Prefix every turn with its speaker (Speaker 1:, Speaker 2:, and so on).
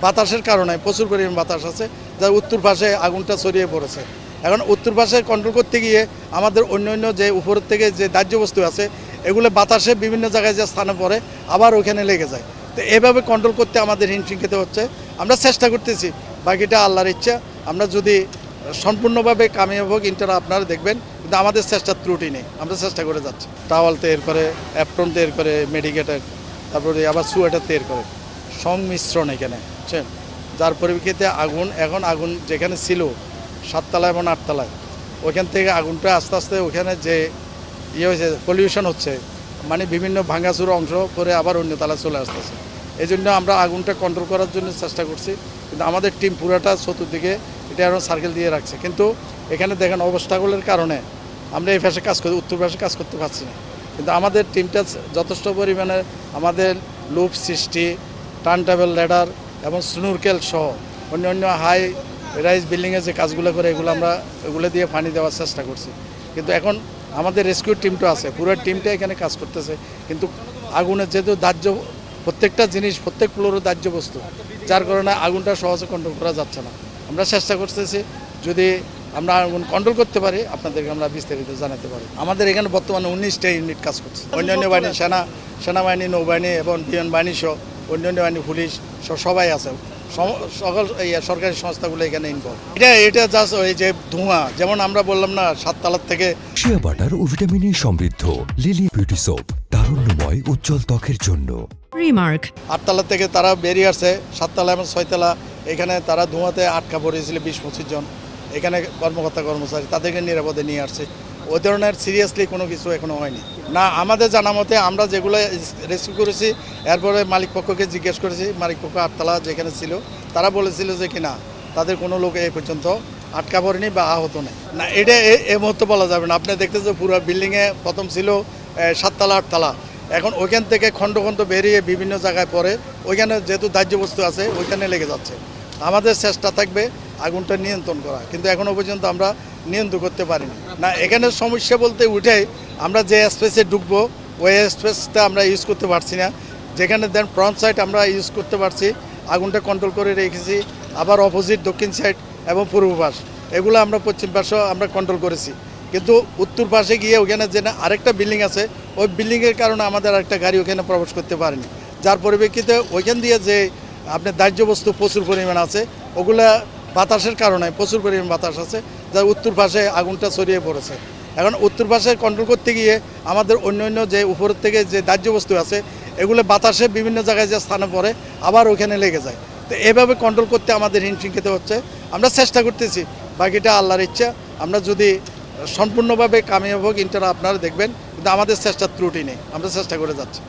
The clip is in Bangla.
Speaker 1: বাতাসের কারণে প্রচুর পরিমাণ বাতাস আছে, যার উত্তর পাশে আগুনটা ছড়িয়ে পড়েছে। এখন উত্তর পাশে কন্ট্রোল করতে গিয়ে আমাদের অন্য যে উপরের থেকে যে দাহ্য বস্তু আছে এগুলো বাতাসে বিভিন্ন জায়গায় যে স্থানে পড়ে আবার ওখানে লেগে যায়। তো এভাবে কন্ট্রোল করতে আমাদের হিমশিম খেতে হচ্ছে। আমরা চেষ্টা করতেছি, বাকিটা আল্লাহর ইচ্ছা। আমরা যদি সম্পূর্ণভাবে কামিয়াব হোক ইনশাআল্লাহ আপনারা দেখবেন, কিন্তু আমাদের চেষ্টার ত্রুটি নেই, আমরা চেষ্টা করে যাচ্ছি। টাওয়াল তৈরি করে, অ্যাপ্রন তৈরি করে, মেডিকেটের, তারপরে আবার সোয়েটার তৈরি করে, সংমিশ্রণ এখানে বুঝছেন। যার পরিপ্রেক্ষিতে এখন আগুন যেখানে ছিল 7 তলায় এবং 8 তলায়, ওইখান থেকে আগুনটা আস্তে আস্তে ওখানে যে হয়েছে পলিউশন হচ্ছে, মানে বিভিন্ন ভাঙাচুরো অংশ করে আবার অন্য তলায় চলে আসতেছে। এই জন্য আমরা আগুনটা কন্ট্রোল করার জন্য চেষ্টা করছি, কিন্তু আমাদের টিম পুরাটা চতুর্দিকে এটা আরও সার্কেল দিয়ে রাখছে। কিন্তু এখানে দেখেন অবস্থাগুলোর কারণে আমরা এই পাশে কাজ করি, উত্তর পাশে কাজ করতে পারছি না। কিন্তু আমাদের টিমটা যথেষ্ট পরিমাণে আমাদের লুপ সৃষ্টি, টার্ন টেবল ল্যাডার এবং স্নুরকেল সহ অন্য হাই রাইজ বিল্ডিংয়ে যে কাজগুলো করে এগুলো দিয়ে পানি দেওয়ার চেষ্টা করছি। কিন্তু এখন আমাদের রেস্কিউ টিমটা আছে, পুরো টিমটা এখানে কাজ করতেছে। কিন্তু আগুনের যেহেতু দাহ্য প্রত্যেকটা জিনিস, প্রত্যেক ফ্লোরের দাহ্য বস্তু, যার কারণে আগুনটা সহজে কন্ট্রোল করা যাচ্ছে না। আমরা চেষ্টা করতেছি, যদি আমরা আগুন কন্ট্রোল করতে পারি আপনাদেরকে আমরা বিস্তারিত জানাতে পারি। আমাদের এখানে বর্তমানে 19টা ইউনিট কাজ করছে। অন্যান্য বাহিনী, সেনাবাহিনী, নৌবাহিনী এবং বিমান বাহিনী সহ অন্যান্য বাহিনী, পুলিশ সবাই আছে। সকল সরকারি সংস্থাগুলো এখানে ইনভলভ। এটা জাস্ট ওই যে ধোঁয়া, যেমন আমরা বললাম না 7 তলার থেকে।
Speaker 2: শিয়া বাটার ও ভিটামিনে সমৃদ্ধ লিলি বিউটি সোপ, তারুণ্যময় উজ্জ্বল ত্বকের জন্য।
Speaker 3: রিমার্ক
Speaker 1: 8 তলা থেকে তারা বেরিয়ে আসছে, 7 তলা এবং 6 তলা এখানে তারা ধোঁয়াতে আটকা পড়েছিল 20-25 জন। এখানে কর্মচারী তাদেরকে নিরাপদে নিয়ে আসছে। ওই ধরনের সিরিয়াসলি কোনো কিছু এখনো হয়নি না আমাদের জানা মতে। আমরা যেগুলো রেস্কিউ করেছি এরপরে মালিক পক্ষকে জিজ্ঞেস করেছি, মালিক পক্ষ 8 তলা যেখানে ছিল তারা বলেছিল যে কিনা তাদের কোনো লোক এই পর্যন্ত আটকা পড়েনি বা আহত নেই। না, এটা এই মুহূর্তে বলা যাবে না। আপনি দেখতেছেন পুরো বিল্ডিংয়ে প্রথম ছিল 7 তলা 8 তলা, এখন ওইখান থেকে খণ্ড খণ্ড বেরিয়ে বিভিন্ন জায়গায় পড়ে, ওইখানে যেহেতু দাহ্য বস্তু আছে ওইখানে লেগে যাচ্ছে। আমাদের চেষ্টা থাকবে আগুনটা নিয়ন্ত্রণ করা, কিন্তু এখনও পর্যন্ত আমরা নিয়ন্ত্রণ করতে পারিনি। না, এখানে সমস্যা বলতে উঠে আমরা যে স্পেসে ঢুকবো ওই স্পেসটা আমরা ইউজ করতে পারছি না। যেখানে দেন ফ্রন্ট সাইড আমরা ইউজ করতে পারছি, আগুনটা কন্ট্রোল করে রেখেছি। আবার অপোজিট দক্ষিণ সাইড এবং পূর্ব পাশ এগুলো আমরা পশ্চিম পাশও আমরা কন্ট্রোল করেছি। কিন্তু উত্তর পাশে গিয়ে ওখানে যে আরেকটা বিল্ডিং আছে, ওই বিল্ডিংয়ের কারণে আমাদের আরেকটা গাড়ি ওখানে প্রবেশ করতে পারেনি। যার পরিপ্রেক্ষিতে ওইখান দিয়ে যে আপনার দাহ্য বস্তু প্রচুর পরিমাণ আছে, ওগুলা বাতাসের কারণে প্রচুর পরিমাণ বাতাস আছে, যার উত্তর পাশে আগুনটা ছড়িয়ে পড়েছে। এখন উত্তর পাশে কন্ট্রোল করতে গিয়ে আমাদের অন্য যে উপরের থেকে যে দাহ্য বস্তু আছে এগুলো বাতাসে বিভিন্ন জায়গায় যে স্থানে পড়ে আবার ওখানে লেগে যায়। তো এভাবে কন্ট্রোল করতে আমাদের হিমশিম খেতে হচ্ছে। আমরা চেষ্টা করতেছি, বাকিটা আল্লাহর ইচ্ছা। আমরা যদি সম্পূর্ণভাবে কামিয়াব হোক ইনশাআল্লাহ আপনারা দেখবেন, কিন্তু আমাদের চেষ্টার ত্রুটি নেই, আমরা চেষ্টা করে যাচ্ছি।